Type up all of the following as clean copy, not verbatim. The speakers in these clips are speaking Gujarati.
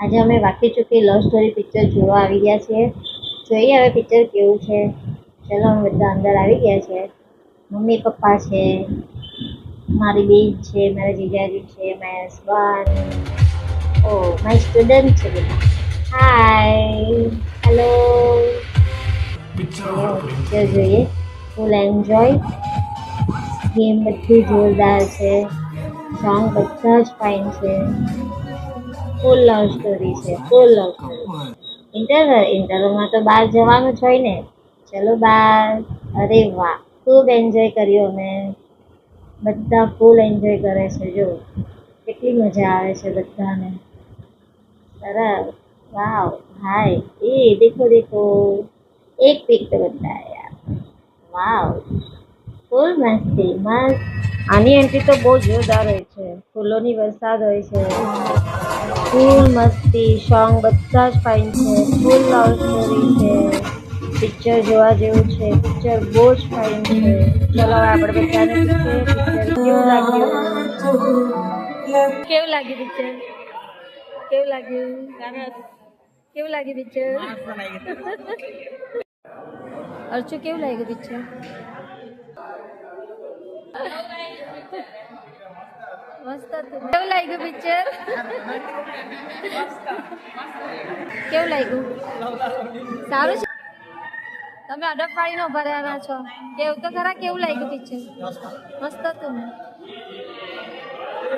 આજે અમે વાકી ચૂકી લવ સ્ટોરી પિક્ચર જોવા આવી ગયા છીએ. જોઈએ હવે પિક્ચર કેવું છે. ચલો અમે બધા અંદર આવી ગયા છે. મમ્મી પપ્પા છે, મારી બેન છે, મારા જીજાજી છે, મારા હસબન્ડ, ઓ મારી સ્ટુડન્ટ છે બધા. હાય, હેલો. પિક્ચર જોઈએ, ફૂલ એન્જોય. ગેમ બધી જોરદાર છે, સોંગ બધા જ ફાઇન છે. ફૂલ લવ સ્ટોરી છે, ફૂલ લવ સ્ટોરી. ઇન્ટરવલમાં તો બહાર જવાનું જ હોય ને. ચલો બહાર. અરે વાહ, ખૂબ એન્જોય કર્યું અમે. બધા ફૂલ એન્જોય કરે છે. જો કેટલી મજા આવે છે બધાને. સરસ. વાવ, હાય, એ દેખો દેખો, એક પિક તો બધા યાર. વાવ, ફૂલ મસ્તી, મસ્ત. આની એન્ટ્રી તો બહુ જોરદાર હોય છે. ફૂલોની વરસાદ હોય છે. ફૂલ મસ્તી, સોંગ બધા જ ફાઇન છે. ફૂલ લવ સ્ટોરી છે. પિક્ચર જોવા જેવું છે. પિક્ચર બહુ જ ફાઇન છે. ચલો હવે આપણે બધાને પૂછીએ પિક્ચર કેવું લાગ્યું. કેવું લાગ્યું પિક્ચર? કેવું લાગ્યું? કેવું લાગ્યું પિક્ચર? અર્ચુ કેવું લાગ્યું પિક્ચર? મસ્ત હતું. કેવું લાગ્યું પિક્ચર? કેવું લાગ્યું? સારું છે. તમે અડપ પાડીને ઉભા રહેવાના છો. કેવું તો ખરા, કેવું લાગ્યું પિક્ચર? મસ્ત હતું ને.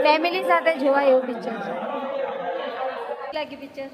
ફેમિલી સાથે જોવાય એવું પિક્ચર છે. લાગ્યું પિક્ચર?